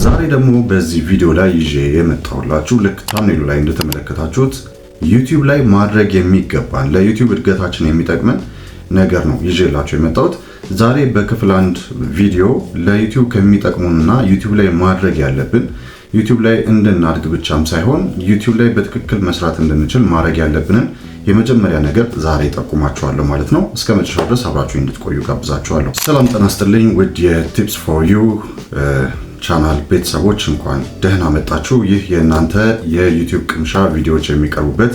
ዛሬ ደግሞ በዚህ ቪዲዮ ላይ ይዤ የመጣሁላችሁ ልክ ታምኔሉ ላይ እንደተመለከታችሁት ዩቲዩብ ላይ ማድረግ የሚገባን ለዩቲዩብ እድገታችን የሚጠቅመን ነገር ነው ይዤላችሁ የመጣሁት። ዛሬ በክፍል አንድ ቪዲዮ ለዩቲዩብ ከሚጠቅሙንና ዩቲዩብ ላይ ማድረግ ያለብን ዩቲዩብ ላይ እንድናድግ ብቻም ሳይሆን ዩቲዩብ ላይ በትክክል መስራት እንድንችል ማድረግ ያለብንን የመጀመሪያ ነገር ዛሬ ጠቁማችኋለሁ ማለት ነው። እስከ መጨረሻው ድረስ አብራችሁ እንድትቆዩ ጋብዛችኋለሁ። ሰላም ጤና ይስጥልኝ ውድ የቲፕስ ፎር ዩ ቻናል ቤተሰቦች እንኳን ደህና መጣችሁ። ይህ የእናንተ የዩቲዩብ ቅምሻ ቪዲዮዎች የሚቀርቡበት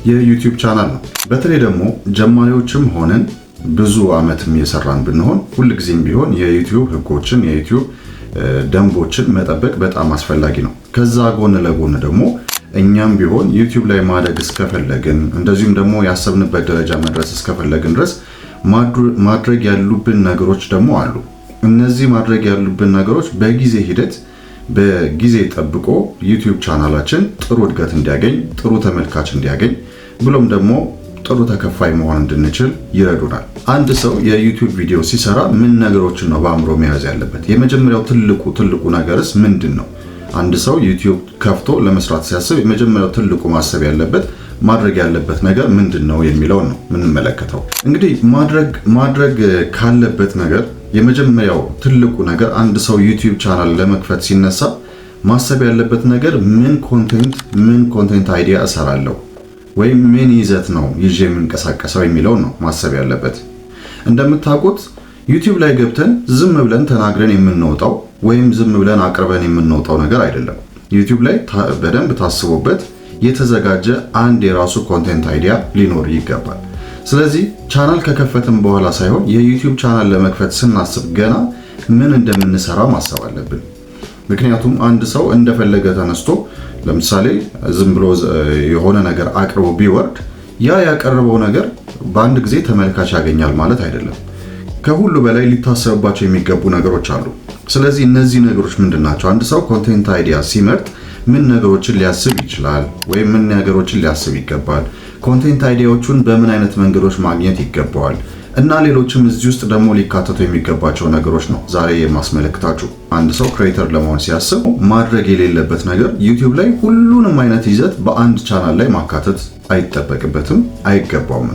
የዩቲዩብ ቻናል ነው። በተለይ ደግሞ ጀማሪዎችም ሆነን ብዙ ዓመትም እየሰራን ብንሆን ሁልጊዜም ቢሆን የዩቲዩብ ህጎችን የዩቲዩብ ደንቦችን መጠበቅ በጣም አስፈላጊ ነው። ከዛ ጎን ለጎን ደግሞ እኛም ቢሆን ዩቲዩብ ላይ ማደግ እስከፈለግን እንደዚሁም ደግሞ ያሰብንበት ደረጃ መድረስ እስከፈለግን ድረስ ማድረግ ያሉብን ነገሮች ደግሞ አሉ። እነዚህ ማድረግ ያሉብን ነገሮች በጊዜ ሂደት በጊዜ ጠብቆ ዩቲዩብ ቻናላችን ጥሩ እድገት እንዲያገኝ፣ ጥሩ ተመልካች እንዲያገኝ ብሎም ደግሞ ጥሩ ተከፋይ መሆን እንድንችል ይረዱናል። አንድ ሰው የዩቲዩብ ቪዲዮ ሲሰራ ምን ነገሮችን ነው በአእምሮ መያዝ ያለበት? የመጀመሪያው ትልቁ ነገርስ ምንድን ነው? አንድ ሰው ዩቲዩብ ከፍቶ ለመስራት ሲያስብ የመጀመሪያው ትልቁ ማሰብ ያለበት ማድረግ ያለበት ነገር ምንድን ነው የሚለውን ነው የምንመለከተው። እንግዲህ ማድረግ ካለበት ነገር የመጀመሪያው ትልቁ ነገር አንድ ሰው ዩቲዩብ ቻናል ለመክፈት ሲነሳ ማሰብ ያለበት ነገር ምን ኮንቴንት አይዲያ እሰራለሁ ወይም ምን ይዘት ነው ይዤ የምንቀሳቀሰው የሚለውን ነው ማሰብ ያለበት። እንደምታውቁት ዩቲዩብ ላይ ገብተን ዝም ብለን ተናግረን የምንወጣው ወይም ዝም ብለን አቅርበን የምንወጣው ነገር አይደለም። ዩቲዩብ ላይ በደንብ ታስቦበት የተዘጋጀ አንድ የራሱ ኮንቴንት አይዲያ ሊኖር ይገባል። ስለዚህ ቻናል ከከፈትን በኋላ ሳይሆን የዩቲዩብ ቻናል ለመክፈት ስናስብ ገና ምን እንደምንሰራ ማሰብ አለብን። ምክንያቱም አንድ ሰው እንደፈለገ ተነስቶ ለምሳሌ ዝም ብሎ የሆነ ነገር አቅርቦ ቢወርድ ያ ያቀረበው ነገር በአንድ ጊዜ ተመልካች ያገኛል ማለት አይደለም። ከሁሉ በላይ ሊታሰብባቸው የሚገቡ ነገሮች አሉ። ስለዚህ እነዚህ ነገሮች ምንድናቸው? አንድ ሰው ኮንቴንት አይዲያ ሲመርጥ ምን ነገሮችን ሊያስብ ይችላል ወይም ምን ነገሮችን ሊያስብ ይገባል፣ ኮንቴንት አይዲያዎቹን በምን አይነት መንገዶች ማግኘት ይገባዋል እና ሌሎችም እዚህ ውስጥ ደግሞ ሊካተቱ የሚገባቸው ነገሮች ነው ዛሬ የማስመለክታችሁ። አንድ ሰው ክሬተር ለመሆን ሲያስብ ማድረግ የሌለበት ነገር ዩቲዩብ ላይ ሁሉንም አይነት ይዘት በአንድ ቻናል ላይ ማካተት አይጠበቅበትም፣ አይገባውም።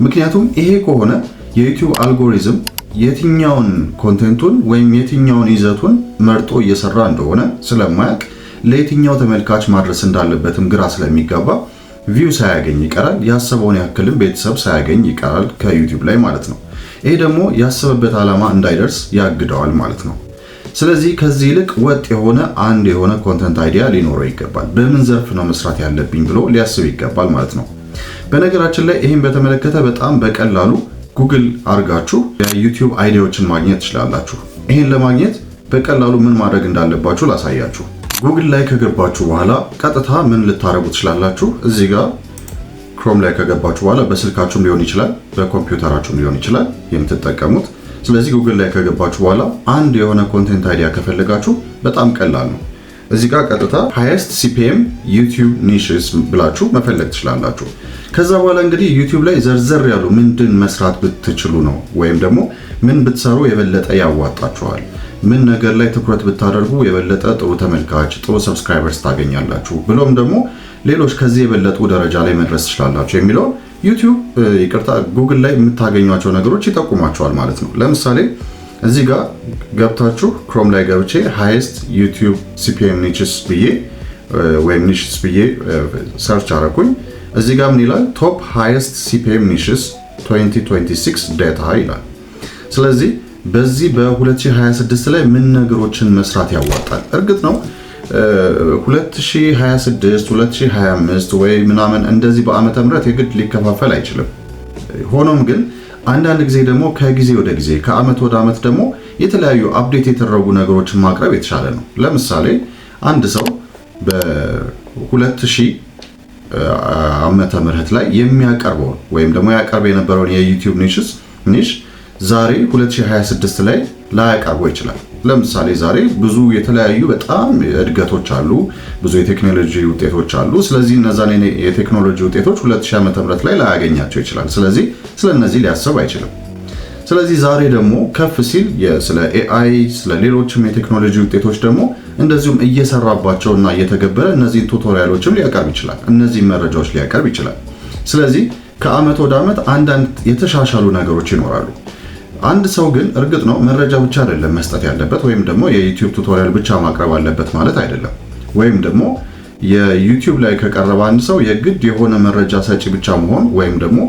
ምክንያቱም ይሄ ከሆነ የዩቲዩብ አልጎሪዝም የትኛውን ኮንቴንቱን ወይም የትኛውን ይዘቱን መርጦ እየሰራ እንደሆነ ስለማያውቅ ለየትኛው ተመልካች ማድረስ እንዳለበትም ግራ ስለሚጋባ ቪው ሳያገኝ ይቀራል። ያሰበውን ያክልም ቤተሰብ ሳያገኝ ይቀራል ከዩቲዩብ ላይ ማለት ነው። ይሄ ደግሞ ያሰበበት ዓላማ እንዳይደርስ ያግደዋል ማለት ነው። ስለዚህ ከዚህ ይልቅ ወጥ የሆነ ኮንቴንት አይዲያ ሊኖረው ይገባል። በምን ዘርፍ ነው መስራት ያለብኝ ብሎ ሊያስብ ይገባል ማለት ነው። በነገራችን ላይ ይህን በተመለከተ በጣም በቀላሉ ጉግል አድርጋችሁ የዩቲዩብ አይዲያዎችን ማግኘት ትችላላችሁ። ይህን ለማግኘት በቀላሉ ምን ማድረግ እንዳለባችሁ ላሳያችሁ። ጉግል ላይ ከገባችሁ በኋላ ቀጥታ ምን ልታረጉ ትችላላችሁ? እዚህ ጋር ክሮም ላይ ከገባችሁ በኋላ በስልካችሁም ሊሆን ይችላል፣ በኮምፒውተራችሁም ሊሆን ይችላል የምትጠቀሙት። ስለዚህ ጉግል ላይ ከገባችሁ በኋላ አንድ የሆነ ኮንቴንት አይዲያ ከፈለጋችሁ በጣም ቀላል ነው። እዚህ ጋር ቀጥታ ሃይስት ሲፒኤም ዩቲዩብ ኒሽስ ብላችሁ መፈለግ ትችላላችሁ። ከዛ በኋላ እንግዲህ ዩቲዩብ ላይ ዘርዘር ያሉ ምንድን መስራት ብትችሉ ነው ወይም ደግሞ ምን ብትሰሩ የበለጠ ያዋጣችኋል፣ ምን ነገር ላይ ትኩረት ብታደርጉ የበለጠ ጥሩ ተመልካች፣ ጥሩ ሰብስክራይበርስ ታገኛላችሁ፣ ብሎም ደግሞ ሌሎች ከዚህ የበለጡ ደረጃ ላይ መድረስ ትችላላችሁ የሚለው ጉግል ላይ የምታገኟቸው ነገሮች ይጠቁማቸዋል ማለት ነው። ለምሳሌ እዚህ ጋር ገብታችሁ ክሮም ላይ ገብቼ ሃይስት ዩቲዩብ ሲፒኤም ኒችስ ብዬ ወይም ኒችስ ብዬ ሰርች አረኩኝ። እዚህ ጋር ምን ይላል? ቶፕ ሃይስት ሲፒኤም ኒችስ 2026 ዴታ ይላል። ስለዚህ በዚህ በ2026 ላይ ምን ነገሮችን መስራት ያዋጣል? እርግጥ ነው 2026 2025 ወይ ምናምን እንደዚህ በዓመተ ምህረት የግድ ሊከፋፈል አይችልም። ሆኖም ግን አንዳንድ ጊዜ ደግሞ ከጊዜ ወደ ጊዜ ከዓመት ወደ ዓመት ደግሞ የተለያዩ አፕዴት የተደረጉ ነገሮችን ማቅረብ የተሻለ ነው። ለምሳሌ አንድ ሰው በ2000 ዓመተ ምህረት ላይ የሚያቀርበውን ወይም ደግሞ ያቀርብ የነበረውን የዩቲዩብ ኒሽ ዛሬ 2026 ላይ ላያቀርበው ይችላል። ለምሳሌ ዛሬ ብዙ የተለያዩ በጣም እድገቶች አሉ፣ ብዙ የቴክኖሎጂ ውጤቶች አሉ። ስለዚህ እነዛን የቴክኖሎጂ ውጤቶች 2000 ዓመተ ምህረት ላይ ላያገኛቸው ይችላል። ስለዚህ ስለነዚህ ሊያስብ አይችልም። ስለዚህ ዛሬ ደግሞ ከፍ ሲል ስለ ኤአይ ስለ ሌሎችም የቴክኖሎጂ ውጤቶች ደግሞ እንደዚሁም እየሰራባቸውና እየተገበረ እነዚህ ቱቶሪያሎችም ሊያቀርብ ይችላል፣ እነዚህ መረጃዎች ሊያቀርብ ይችላል። ስለዚህ ከአመት ወደ አመት አንዳንድ የተሻሻሉ ነገሮች ይኖራሉ። አንድ ሰው ግን እርግጥ ነው መረጃ ብቻ አይደለም መስጠት ያለበት ወይም ደግሞ የዩቲዩብ ቱቶሪያል ብቻ ማቅረብ አለበት ማለት አይደለም። ወይም ደግሞ የዩቲዩብ ላይ ከቀረበ አንድ ሰው የግድ የሆነ መረጃ ሰጪ ብቻ መሆን ወይም ደግሞ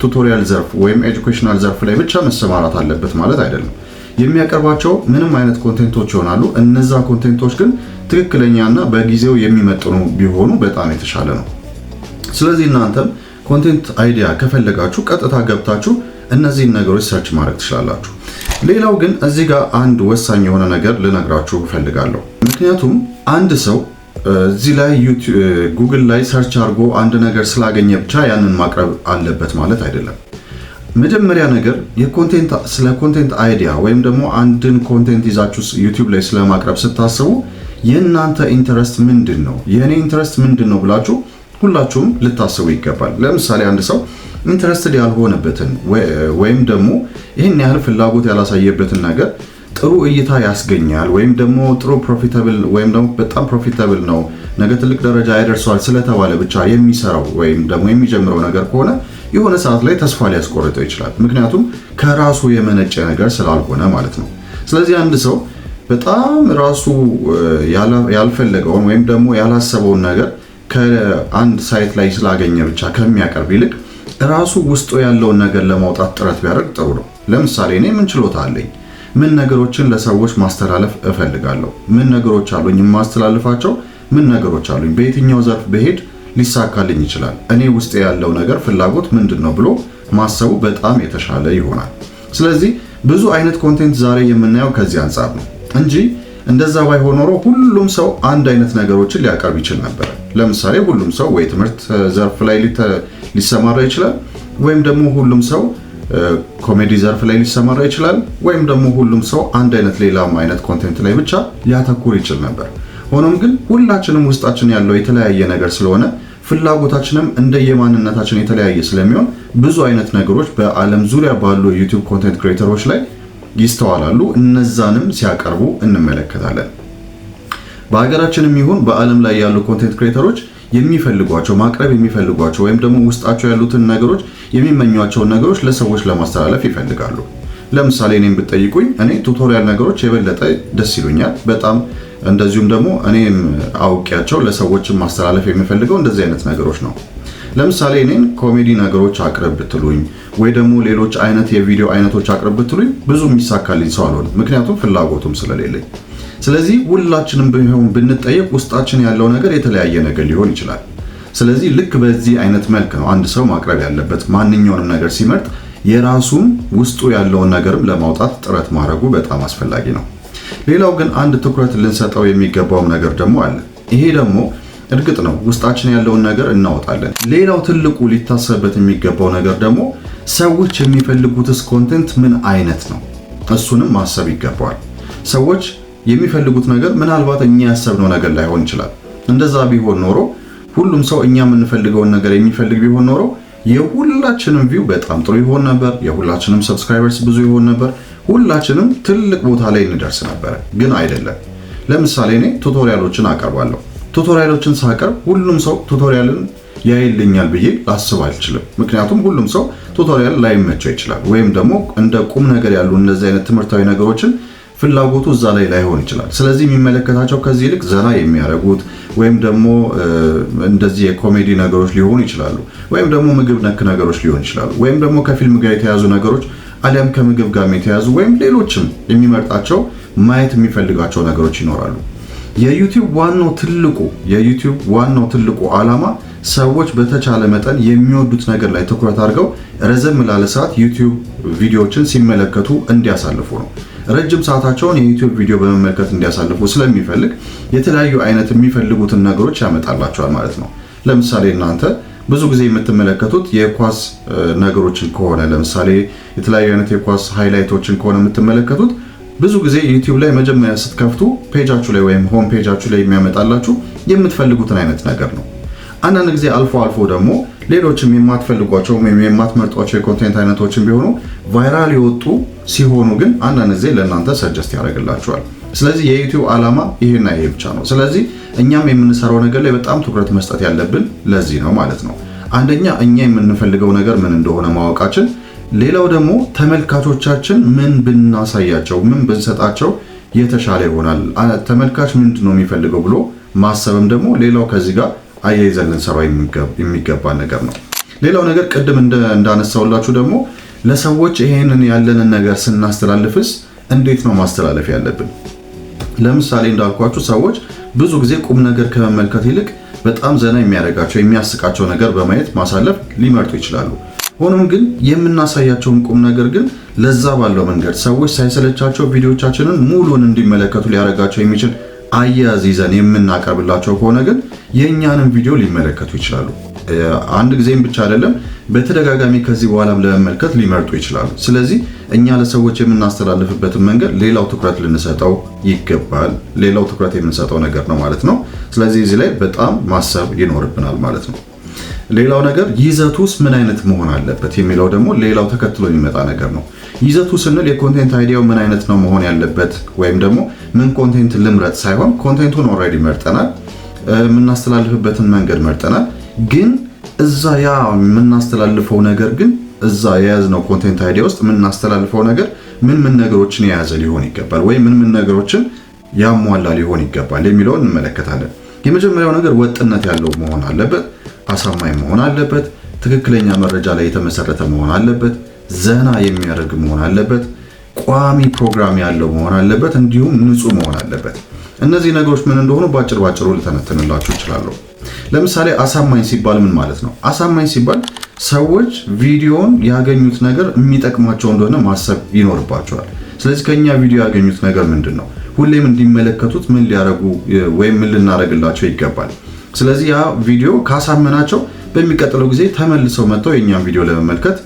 ቱቶሪያል ዘርፍ ወይም ኤጁኬሽናል ዘርፍ ላይ ብቻ መሰማራት አለበት ማለት አይደለም። የሚያቀርባቸው ምንም አይነት ኮንቴንቶች ይሆናሉ። እነዛ ኮንቴንቶች ግን ትክክለኛና በጊዜው የሚመጥኑ ቢሆኑ በጣም የተሻለ ነው። ስለዚህ እናንተም ኮንቴንት አይዲያ ከፈለጋችሁ ቀጥታ ገብታችሁ እነዚህን ነገሮች ሰርች ማድረግ ትችላላችሁ። ሌላው ግን እዚህ ጋር አንድ ወሳኝ የሆነ ነገር ልነግራችሁ እፈልጋለሁ። ምክንያቱም አንድ ሰው እዚህ ላይ ጉግል ላይ ሰርች አድርጎ አንድ ነገር ስላገኘ ብቻ ያንን ማቅረብ አለበት ማለት አይደለም። መጀመሪያ ነገር ስለ ኮንቴንት አይዲያ ወይም ደግሞ አንድን ኮንቴንት ይዛችሁ ዩቲዩብ ላይ ስለማቅረብ ስታስቡ የእናንተ ኢንተረስት ምንድን ነው፣ የእኔ ኢንተረስት ምንድን ነው ብላችሁ ሁላችሁም ልታስቡ ይገባል። ለምሳሌ አንድ ሰው ኢንተረስትድ ያልሆነበትን ወይም ደግሞ ይህን ያህል ፍላጎት ያላሳየበትን ነገር ጥሩ እይታ ያስገኛል ወይም ደግሞ ጥሩ ፕሮፊታብል ወይም ደግሞ በጣም ፕሮፊታብል ነው ነገ ትልቅ ደረጃ ያደርሰዋል ስለተባለ ብቻ የሚሰራው ወይም ደግሞ የሚጀምረው ነገር ከሆነ የሆነ ሰዓት ላይ ተስፋ ሊያስቆርጠው ይችላል። ምክንያቱም ከራሱ የመነጨ ነገር ስላልሆነ ማለት ነው። ስለዚህ አንድ ሰው በጣም ራሱ ያልፈለገውን ወይም ደግሞ ያላሰበውን ነገር ከአንድ ሳይት ላይ ስላገኘ ብቻ ከሚያቀርብ ይልቅ ራሱ ውስጡ ያለውን ነገር ለማውጣት ጥረት ቢያደርግ ጥሩ ነው። ለምሳሌ እኔ ምን ችሎታ አለኝ? ምን ነገሮችን ለሰዎች ማስተላለፍ እፈልጋለሁ? ምን ነገሮች አሉኝ የማስተላልፋቸው? ምን ነገሮች አሉኝ? በየትኛው ዘርፍ በሄድ ሊሳካልኝ ይችላል? እኔ ውስጥ ያለው ነገር ፍላጎት ምንድነው ብሎ ማሰቡ በጣም የተሻለ ይሆናል። ስለዚህ ብዙ አይነት ኮንቴንት ዛሬ የምናየው ከዚህ አንጻር ነው እንጂ እንደዛ ባይሆን ኖሮ ሁሉም ሰው አንድ አይነት ነገሮችን ሊያቀርብ ይችል ነበር። ለምሳሌ ሁሉም ሰው ወይ ትምህርት ዘርፍ ላይ ሊሰማራ ይችላል፣ ወይም ደግሞ ሁሉም ሰው ኮሜዲ ዘርፍ ላይ ሊሰማራ ይችላል፣ ወይም ደግሞ ሁሉም ሰው አንድ አይነት ሌላም አይነት ኮንቴንት ላይ ብቻ ሊያተኩር ይችል ነበር። ሆኖም ግን ሁላችንም ውስጣችን ያለው የተለያየ ነገር ስለሆነ ፍላጎታችንም እንደየማንነታችን የተለያየ ስለሚሆን ብዙ አይነት ነገሮች በዓለም ዙሪያ ባሉ ዩቲዩብ ኮንቴንት ክሬተሮች ላይ ይስተዋላሉ። እነዛንም ሲያቀርቡ እንመለከታለን። በሀገራችንም ይሁን በዓለም ላይ ያሉ ኮንቴንት ክሬተሮች የሚፈልጓቸው ማቅረብ የሚፈልጓቸው ወይም ደግሞ ውስጣቸው ያሉትን ነገሮች የሚመኟቸውን ነገሮች ለሰዎች ለማስተላለፍ ይፈልጋሉ። ለምሳሌ እኔም ብትጠይቁኝ እኔ ቱቶሪያል ነገሮች የበለጠ ደስ ይሉኛል በጣም። እንደዚሁም ደግሞ እኔም አውቂያቸው ለሰዎች ማስተላለፍ የሚፈልገው እንደዚህ አይነት ነገሮች ነው። ለምሳሌ እኔን ኮሜዲ ነገሮች አቅርብ ብትሉኝ ወይ ደግሞ ሌሎች አይነት የቪዲዮ አይነቶች አቅርብ ብትሉኝ ብዙ የሚሳካልኝ ሰው አልሆንም፣ ምክንያቱም ፍላጎቱም ስለሌለኝ። ስለዚህ ሁላችንም ቢሆን ብንጠየቅ ውስጣችን ያለው ነገር የተለያየ ነገር ሊሆን ይችላል። ስለዚህ ልክ በዚህ አይነት መልክ ነው አንድ ሰው ማቅረብ ያለበት። ማንኛውንም ነገር ሲመርጥ የራሱን ውስጡ ያለውን ነገርም ለማውጣት ጥረት ማድረጉ በጣም አስፈላጊ ነው። ሌላው ግን አንድ ትኩረት ልንሰጠው የሚገባው ነገር ደግሞ አለ። ይሄ ደግሞ እርግጥ ነው ውስጣችን ያለውን ነገር እናወጣለን። ሌላው ትልቁ ሊታሰብበት የሚገባው ነገር ደግሞ ሰዎች የሚፈልጉትስ ኮንቴንት ምን አይነት ነው? እሱንም ማሰብ ይገባዋል። ሰዎች የሚፈልጉት ነገር ምናልባት እኛ ያሰብነው ነገር ላይሆን ይችላል። እንደዛ ቢሆን ኖሮ ሁሉም ሰው እኛ የምንፈልገውን ነገር የሚፈልግ ቢሆን ኖሮ የሁላችንም ቪው በጣም ጥሩ ይሆን ነበር፣ የሁላችንም ሰብስክራይበርስ ብዙ ይሆን ነበር፣ ሁላችንም ትልቅ ቦታ ላይ እንደርስ ነበር። ግን አይደለም። ለምሳሌ እኔ ቱቶሪያሎችን አቀርባለሁ። ቱቶሪያሎችን ሳቀርብ ሁሉም ሰው ቱቶሪያልን ያይልኛል ብዬ ላስብ አልችልም። ምክንያቱም ሁሉም ሰው ቱቶሪያል ላይመቸው ይችላል፣ ወይም ደግሞ እንደ ቁም ነገር ያሉ እነዚህ አይነት ትምህርታዊ ነገሮችን ፍላጎቱ እዛ ላይ ላይሆን ይችላል። ስለዚህ የሚመለከታቸው ከዚህ ይልቅ ዘና የሚያደርጉት ወይም ደግሞ እንደዚህ የኮሜዲ ነገሮች ሊሆኑ ይችላሉ፣ ወይም ደግሞ ምግብ ነክ ነገሮች ሊሆኑ ይችላሉ፣ ወይም ደግሞ ከፊልም ጋር የተያዙ ነገሮች አሊያም ከምግብ ጋር የተያዙ ወይም ሌሎችም የሚመርጣቸው ማየት የሚፈልጋቸው ነገሮች ይኖራሉ። የዩቲዩብ ዋናው ትልቁ ዓላማ ሰዎች በተቻለ መጠን የሚወዱት ነገር ላይ ትኩረት አድርገው ረዘም ላለ ሰዓት ዩቲዩብ ቪዲዮዎችን ሲመለከቱ እንዲያሳልፉ ነው። ረጅም ሰዓታቸውን የዩቲዩብ ቪዲዮ በመመልከት እንዲያሳልፉ ስለሚፈልግ የተለያዩ አይነት የሚፈልጉትን ነገሮች ያመጣላቸዋል ማለት ነው። ለምሳሌ እናንተ ብዙ ጊዜ የምትመለከቱት የኳስ ነገሮችን ከሆነ ለምሳሌ የተለያዩ አይነት የኳስ ሃይላይቶችን ከሆነ የምትመለከቱት ብዙ ጊዜ ዩቲዩብ ላይ መጀመሪያ ስትከፍቱ ፔጃችሁ ላይ ወይም ሆም ፔጃችሁ ላይ የሚያመጣላችሁ የምትፈልጉትን አይነት ነገር ነው። አንዳንድ ጊዜ አልፎ አልፎ ደግሞ ሌሎችም የማትፈልጓቸው ወይም የማትመርጧቸው የኮንቴንት አይነቶችን ቢሆኑ ቫይራል የወጡ ሲሆኑ ግን አንዳንድ ጊዜ ለእናንተ ሰጀስት ያደርግላችኋል። ስለዚህ የዩቲዩብ ዓላማ ይሄና ይሄ ብቻ ነው። ስለዚህ እኛም የምንሰራው ነገር ላይ በጣም ትኩረት መስጠት ያለብን ለዚህ ነው ማለት ነው። አንደኛ እኛ የምንፈልገው ነገር ምን እንደሆነ ማወቃችን፣ ሌላው ደግሞ ተመልካቾቻችን ምን ብናሳያቸው ምን ብንሰጣቸው የተሻለ ይሆናል፣ ተመልካች ምንድነው የሚፈልገው ብሎ ማሰብም ደግሞ ሌላው ከዚህ ጋር አያይዘን ልንሰራው የሚገባ ነገር ነው። ሌላው ነገር ቅድም እንዳነሳውላችሁ ደግሞ ለሰዎች ይሄንን ያለንን ነገር ስናስተላልፍስ እንዴት ነው ማስተላለፍ ያለብን? ለምሳሌ እንዳልኳችሁ ሰዎች ብዙ ጊዜ ቁም ነገር ከመመልከት ይልቅ በጣም ዘና የሚያደርጋቸው የሚያስቃቸው ነገር በማየት ማሳለፍ ሊመርጡ ይችላሉ። ሆኖም ግን የምናሳያቸውን ቁም ነገር ግን ለዛ ባለው መንገድ ሰዎች ሳይሰለቻቸው ቪዲዮቻችንን ሙሉን እንዲመለከቱ ሊያደርጋቸው የሚችል አያያዝ ይዘን የምናቀርብላቸው ከሆነ ግን የእኛንም ቪዲዮ ሊመለከቱ ይችላሉ። አንድ ጊዜም ብቻ አይደለም፣ በተደጋጋሚ ከዚህ በኋላም ለመመልከት ሊመርጡ ይችላሉ። ስለዚህ እኛ ለሰዎች የምናስተላልፍበትን መንገድ ሌላው ትኩረት ልንሰጠው ይገባል። ሌላው ትኩረት የምንሰጠው ነገር ነው ማለት ነው። ስለዚህ እዚህ ላይ በጣም ማሰብ ይኖርብናል ማለት ነው። ሌላው ነገር ይዘቱስ ምን አይነት መሆን አለበት የሚለው ደግሞ ሌላው ተከትሎ የሚመጣ ነገር ነው። ይዘቱ ስንል የኮንቴንት አይዲያው ምን አይነት ነው መሆን ያለበት ወይም ደግሞ ምን ኮንቴንት ልምረጥ ሳይሆን ኮንቴንቱን ኦልሬዲ መርጠናል፣ የምናስተላልፍበትን መንገድ መርጠናል። ግን እዛ ያ የምናስተላልፈው ነገር ግን እዛ የያዝነው ኮንቴንት አይዲያ ውስጥ የምናስተላልፈው ነገር ምን ነገሮችን የያዘ ሊሆን ይገባል ወይ ምን ነገሮችን ያሟላ ሊሆን ይገባል የሚለውን እንመለከታለን። የመጀመሪያው ነገር ወጥነት ያለው መሆን አለበት፣ አሳማኝ መሆን አለበት፣ ትክክለኛ መረጃ ላይ የተመሰረተ መሆን አለበት፣ ዘና የሚያደርግ መሆን አለበት፣ ቋሚ ፕሮግራም ያለው መሆን አለበት፣ እንዲሁም ንጹህ መሆን አለበት። እነዚህ ነገሮች ምን እንደሆኑ ባጭሩ ልተነትንላችሁ እችላለሁ። ለምሳሌ አሳማኝ ሲባል ምን ማለት ነው? አሳማኝ ሲባል ሰዎች ቪዲዮን ያገኙት ነገር የሚጠቅማቸው እንደሆነ ማሰብ ይኖርባቸዋል። ስለዚህ ከኛ ቪዲዮ ያገኙት ነገር ምንድን ነው? ሁሌም እንዲመለከቱት ምን ሊያረጉ ወይም ምን ልናረግላቸው ይገባል። ስለዚህ ያ ቪዲዮ ካሳመናቸው በሚቀጥለው ጊዜ ተመልሰው መጥተው የኛን ቪዲዮ ለመመልከት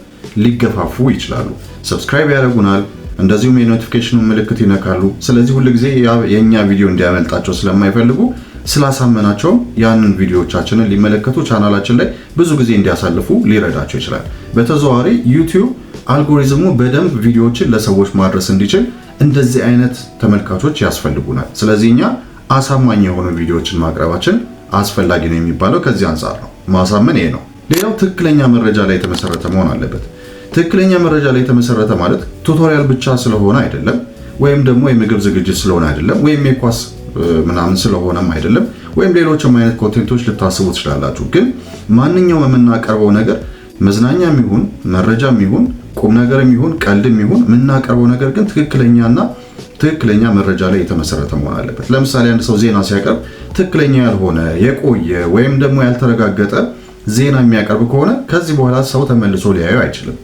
ሊገፋፉ ይችላሉ። ሰብስክራይብ ያደርጉናል፣ እንደዚሁም የኖቲፊኬሽኑ ምልክት ይነካሉ። ስለዚህ ሁሉ ጊዜ የኛ ቪዲዮ እንዲያመልጣቸው ስለማይፈልጉ ስላሳመናቸው ያንን ቪዲዮዎቻችንን ሊመለከቱ ቻናላችን ላይ ብዙ ጊዜ እንዲያሳልፉ ሊረዳቸው ይችላል። በተዘዋዋሪ ዩቲዩብ አልጎሪዝሙ በደንብ ቪዲዮዎችን ለሰዎች ማድረስ እንዲችል እንደዚህ አይነት ተመልካቾች ያስፈልጉናል። ስለዚህ እኛ አሳማኝ የሆኑ ቪዲዮዎችን ማቅረባችን አስፈላጊ ነው የሚባለው ከዚህ አንጻር ነው። ማሳመን ይሄ ነው። ሌላው ትክክለኛ መረጃ ላይ የተመሰረተ መሆን አለበት። ትክክለኛ መረጃ ላይ የተመሰረተ ማለት ቱቶሪያል ብቻ ስለሆነ አይደለም፣ ወይም ደግሞ የምግብ ዝግጅት ስለሆነ አይደለም፣ ወይም የኳስ ምናምን ስለሆነም አይደለም፣ ወይም ሌሎችም አይነት ኮንቴንቶች ልታስቡ ትችላላችሁ። ግን ማንኛውም የምናቀርበው ነገር መዝናኛም ይሁን መረጃም ይሁን ቁም ነገርም ይሁን ቀልድም ይሁን የምናቀርበው ነገር ግን ትክክለኛ መረጃ ላይ የተመሰረተ መሆን አለበት። ለምሳሌ አንድ ሰው ዜና ሲያቀርብ ትክክለኛ ያልሆነ የቆየ ወይም ደግሞ ያልተረጋገጠ ዜና የሚያቀርብ ከሆነ ከዚህ በኋላ ሰው ተመልሶ ሊያየው አይችልም።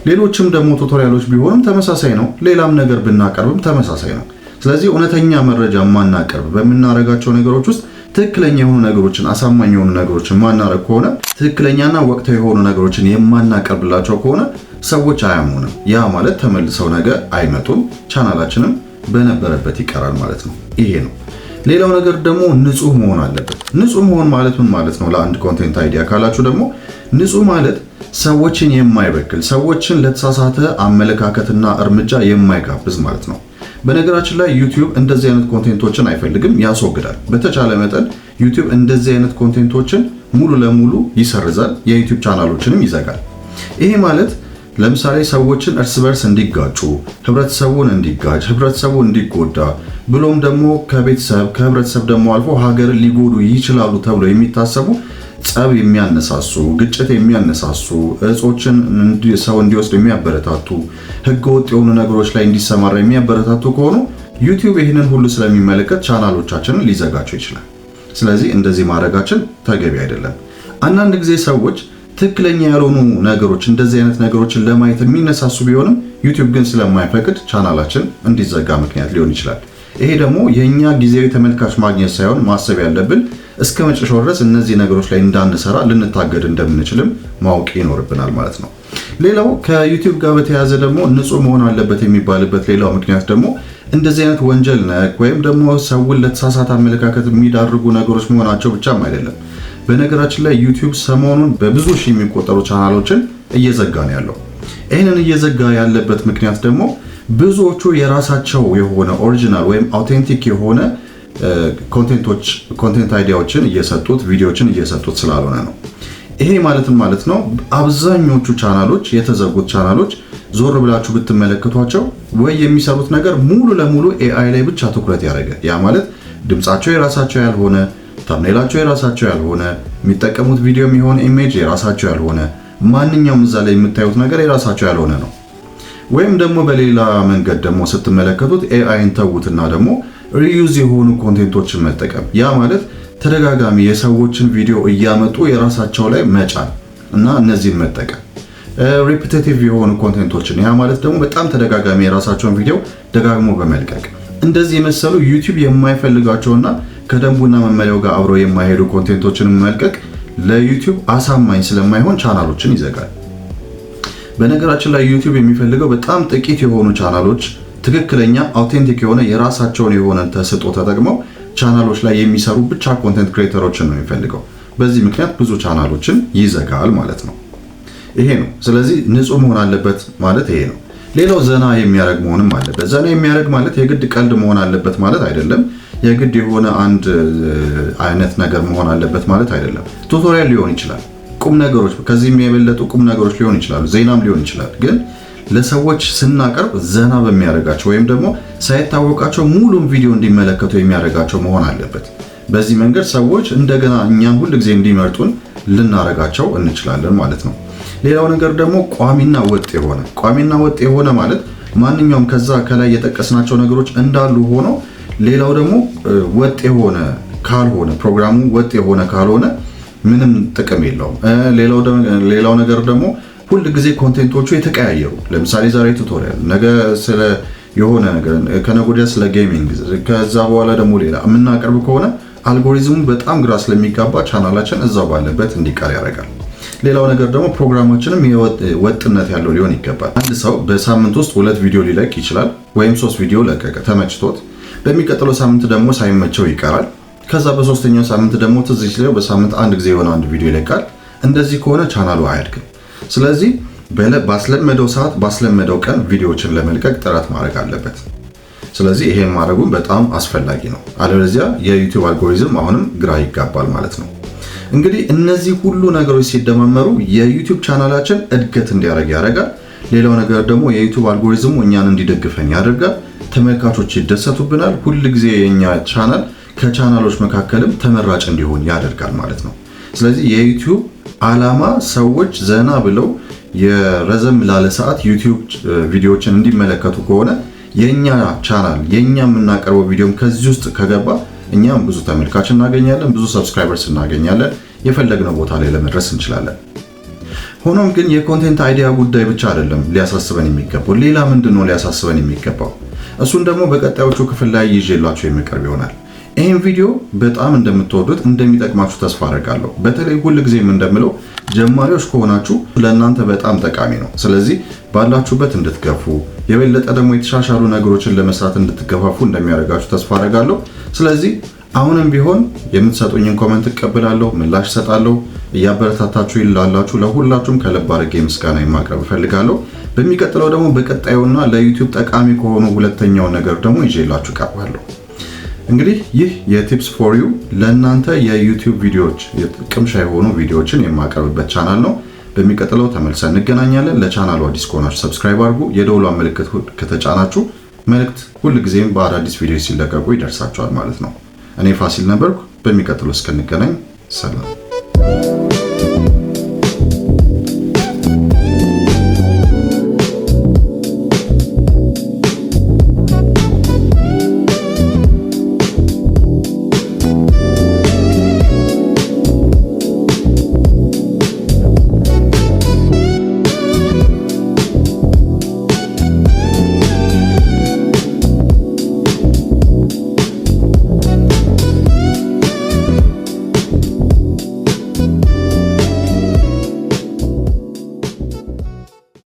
ሌሎችም ደግሞ ቱቶሪያሎች ቢሆንም ተመሳሳይ ነው። ሌላም ነገር ብናቀርብም ተመሳሳይ ነው። ስለዚህ እውነተኛ መረጃ ማናቀርብ በምናረጋቸው ነገሮች ውስጥ ትክክለኛ የሆኑ ነገሮችን አሳማኝ የሆኑ ነገሮችን ማናረግ ከሆነ ትክክለኛና ወቅታዊ የሆኑ ነገሮችን የማናቀርብላቸው ከሆነ ሰዎች አያምኑንም። ያ ማለት ተመልሰው ነገ አይመጡም፣ ቻናላችንም በነበረበት ይቀራል ማለት ነው። ይሄ ነው። ሌላው ነገር ደግሞ ንጹህ መሆን አለበት። ንጹህ መሆን ማለት ምን ማለት ነው? ለአንድ ኮንቴንት አይዲያ ካላችሁ ደግሞ ንጹህ ማለት ሰዎችን የማይበክል ሰዎችን ለተሳሳተ አመለካከትና እርምጃ የማይጋብዝ ማለት ነው። በነገራችን ላይ ዩቲዩብ እንደዚህ አይነት ኮንቴንቶችን አይፈልግም፣ ያስወግዳል። በተቻለ መጠን ዩቲዩብ እንደዚህ አይነት ኮንቴንቶችን ሙሉ ለሙሉ ይሰርዛል፣ የዩቲዩብ ቻናሎችንም ይዘጋል። ይሄ ማለት ለምሳሌ ሰዎችን እርስ በርስ እንዲጋጩ፣ ህብረተሰቡን እንዲጋጭ፣ ህብረተሰቡ እንዲጎዳ ብሎም ደግሞ ከህብረተሰብ ደግሞ አልፎ ሀገርን ሊጎዱ ይችላሉ ተብሎ የሚታሰቡ ጸብ የሚያነሳሱ፣ ግጭት የሚያነሳሱ፣ እጾችን ሰው እንዲወስድ የሚያበረታቱ፣ ህገወጥ የሆኑ ነገሮች ላይ እንዲሰማራ የሚያበረታቱ ከሆኑ ዩቲዩብ ይህንን ሁሉ ስለሚመለከት ቻናሎቻችንን ሊዘጋቸው ይችላል። ስለዚህ እንደዚህ ማድረጋችን ተገቢ አይደለም። አንዳንድ ጊዜ ሰዎች ትክክለኛ ያልሆኑ ነገሮች እንደዚህ አይነት ነገሮችን ለማየት የሚነሳሱ ቢሆንም ዩቲዩብ ግን ስለማይፈቅድ ቻናላችን እንዲዘጋ ምክንያት ሊሆን ይችላል። ይሄ ደግሞ የኛ ጊዜያዊ ተመልካች ማግኘት ሳይሆን ማሰብ ያለብን እስከ መጨረሻው ድረስ እነዚህ ነገሮች ላይ እንዳንሰራ ልንታገድ እንደምንችልም ማወቅ ይኖርብናል ማለት ነው። ሌላው ከዩቲዩብ ጋር በተያያዘ ደግሞ ንጹህ መሆን አለበት የሚባልበት ሌላው ምክንያት ደግሞ እንደዚህ አይነት ወንጀል ነክ ወይም ደግሞ ሰውን ለተሳሳተ አመለካከት የሚዳርጉ ነገሮች መሆናቸው ብቻም አይደለም። በነገራችን ላይ ዩቲዩብ ሰሞኑን በብዙ ሺህ የሚቆጠሩ ቻናሎችን እየዘጋ ነው ያለው። ይህንን እየዘጋ ያለበት ምክንያት ደግሞ ብዙዎቹ የራሳቸው የሆነ ኦሪጂናል ወይም አውቴንቲክ የሆነ ኮንቴንት አይዲያዎችን እየሰጡት ቪዲዮዎችን እየሰጡት ስላልሆነ ነው። ይሄ ማለት ነው አብዛኞቹ ቻናሎች የተዘጉት ቻናሎች ዞር ብላችሁ ብትመለከቷቸው ወይ የሚሰሩት ነገር ሙሉ ለሙሉ ኤአይ ላይ ብቻ ትኩረት ያደረገ፣ ያ ማለት ድምጻቸው የራሳቸው ያልሆነ፣ ተምኔላቸው የራሳቸው ያልሆነ፣ የሚጠቀሙት ቪዲዮ የሚሆን ኢሜጅ የራሳቸው ያልሆነ፣ ማንኛውም እዛ ላይ የምታዩት ነገር የራሳቸው ያልሆነ ነው። ወይም ደግሞ በሌላ መንገድ ደግሞ ስትመለከቱት ኤአይን ተውትና ደግሞ ሪዩዝ የሆኑ ኮንቴንቶችን መጠቀም፣ ያ ማለት ተደጋጋሚ የሰዎችን ቪዲዮ እያመጡ የራሳቸው ላይ መጫን እና እነዚህን መጠቀም፣ ሪፒቲቲቭ የሆኑ ኮንቴንቶችን፣ ያ ማለት ደግሞ በጣም ተደጋጋሚ የራሳቸውን ቪዲዮ ደጋግሞ በመልቀቅ እንደዚህ የመሰሉ ዩቲዩብ የማይፈልጋቸውና ከደንቡና መመሪያው ጋር አብረው የማይሄዱ ኮንቴንቶችን መልቀቅ ለዩቲዩብ አሳማኝ ስለማይሆን ቻናሎችን ይዘጋል። በነገራችን ላይ ዩቲዩብ የሚፈልገው በጣም ጥቂት የሆኑ ቻናሎች ትክክለኛ አውቴንቲክ የሆነ የራሳቸውን የሆነ ተሰጥኦ ተጠቅመው ቻናሎች ላይ የሚሰሩ ብቻ ኮንቴንት ክሬተሮችን ነው የሚፈልገው። በዚህ ምክንያት ብዙ ቻናሎችን ይዘጋል ማለት ነው። ይሄ ነው። ስለዚህ ንጹህ መሆን አለበት ማለት ይሄ ነው። ሌላው ዘና የሚያደርግ መሆንም አለበት። ዘና የሚያደርግ ማለት የግድ ቀልድ መሆን አለበት ማለት አይደለም። የግድ የሆነ አንድ አይነት ነገር መሆን አለበት ማለት አይደለም። ቱቶሪያል ሊሆን ይችላል፣ ቁም ነገሮች፣ ከዚህም የበለጡ ቁም ነገሮች ሊሆን ይችላሉ፣ ዜናም ሊሆን ይችላል። ግን ለሰዎች ስናቀርብ ዘና በሚያደርጋቸው ወይም ደግሞ ሳይታወቃቸው ሙሉም ቪዲዮ እንዲመለከቱ የሚያደርጋቸው መሆን አለበት። በዚህ መንገድ ሰዎች እንደገና እኛን ሁልጊዜ እንዲመርጡን ልናረጋቸው እንችላለን ማለት ነው። ሌላው ነገር ደግሞ ቋሚና ወጥ የሆነ ማለት ማንኛውም ከዛ ከላይ የጠቀስናቸው ነገሮች እንዳሉ ሆኖ ሌላው ደግሞ ወጥ የሆነ ካልሆነ ፕሮግራሙ ወጥ የሆነ ካልሆነ ምንም ጥቅም የለውም። ሌላው ነገር ደግሞ ሁል ጊዜ ኮንቴንቶቹ የተቀያየሩ፣ ለምሳሌ ዛሬ ቱቶሪያል፣ ነገ ስለ የሆነ ነገር፣ ከነገ ወዲያ ስለ ጌሚንግ፣ ከዛ በኋላ ደግሞ ሌላ የምናቀርብ ከሆነ አልጎሪዝሙ በጣም ግራ ስለሚጋባ ቻናላችን እዛው ባለበት እንዲቀር ያደርጋል። ሌላው ነገር ደግሞ ፕሮግራማችንም ወጥነት ያለው ሊሆን ይገባል። አንድ ሰው በሳምንት ውስጥ 2 ቪዲዮ ሊለቅ ይችላል፣ ወይም 3 ቪዲዮ ለቀቀ ተመችቶት፣ በሚቀጥለው ሳምንት ደግሞ ሳይመቸው ይቀራል። ከዛ በሶስተኛው ሳምንት ደግሞ ትዝ ሲለው በሳምንት አንድ ጊዜ የሆነ አንድ ቪዲዮ ይለቃል። እንደዚህ ከሆነ ቻናሉ አያድግም። ስለዚህ ባስለመደው ሰዓት ባስለመደው ቀን ቪዲዮዎችን ለመልቀቅ ጥረት ማድረግ አለበት። ስለዚህ ይሄን ማድረጉ በጣም አስፈላጊ ነው። አለበለዚያ የዩቲዩብ አልጎሪዝም አሁንም ግራ ይጋባል ማለት ነው። እንግዲህ እነዚህ ሁሉ ነገሮች ሲደማመሩ የዩቲዩብ ቻናላችን እድገት እንዲያደርግ ያደርጋል። ሌላው ነገር ደግሞ የዩቲዩብ አልጎሪዝሙ እኛን እንዲደግፈን ያደርጋል። ተመልካቾች ይደሰቱብናል። ሁል ጊዜ የኛ ቻናል ከቻናሎች መካከልም ተመራጭ እንዲሆን ያደርጋል ማለት ነው። ስለዚህ የዩቲዩብ ዓላማ ሰዎች ዘና ብለው የረዘም ላለ ሰዓት ዩቲዩብ ቪዲዮዎችን እንዲመለከቱ ከሆነ የኛ ቻናል የኛ የምናቀርበው ቪዲዮም ከዚህ ውስጥ ከገባ እኛም ብዙ ተመልካች እናገኛለን፣ ብዙ ሰብስክራይበርስ እናገኛለን፣ የፈለግነው ቦታ ላይ ለመድረስ እንችላለን። ሆኖም ግን የኮንቴንት አይዲያ ጉዳይ ብቻ አይደለም ሊያሳስበን የሚገባው። ሌላ ምንድነው ሊያሳስበን የሚገባው? እሱን ደግሞ በቀጣዮቹ ክፍል ላይ ይዤላችሁ የሚቀርብ ይሆናል። ይህን ቪዲዮ በጣም እንደምትወዱት እንደሚጠቅማችሁ ተስፋ አደርጋለሁ። በተለይ ሁልጊዜም እንደምለው ጀማሪዎች ከሆናችሁ ለእናንተ በጣም ጠቃሚ ነው። ስለዚህ ባላችሁበት እንድትገፉ የበለጠ ደግሞ የተሻሻሉ ነገሮችን ለመስራት እንድትገፋፉ እንደሚያደርጋችሁ ተስፋ አደርጋለሁ። ስለዚህ አሁንም ቢሆን የምትሰጡኝን ኮመንት እቀበላለሁ፣ ምላሽ እሰጣለሁ። እያበረታታችሁ ይላላችሁ ለሁላችሁም ከልብ አድርጌ ምስጋና ማቅረብ እፈልጋለሁ። በሚቀጥለው ደግሞ በቀጣዩና ለዩቲዩብ ጠቃሚ ከሆኑ ሁለተኛው ነገር ደግሞ ይዤላችሁ እቀርባለሁ። እንግዲህ ይህ የቲፕስ ፎር ዩ ለእናንተ የዩቲዩብ ቪዲዮዎች ቅምሻ የሆኑ ቪዲዮዎችን የማቀርብበት ቻናል ነው። በሚቀጥለው ተመልሰን እንገናኛለን። ለቻናሉ አዲስ ከሆናችሁ ሰብስክራይብ አድርጉ። የደውሏን ምልክት ከተጫናችሁ መልእክት ሁልጊዜም በአዳዲስ ቪዲዮዎች ሲለቀቁ ይደርሳችኋል ማለት ነው። እኔ ፋሲል ነበርኩ። በሚቀጥለው እስክንገናኝ ሰላም።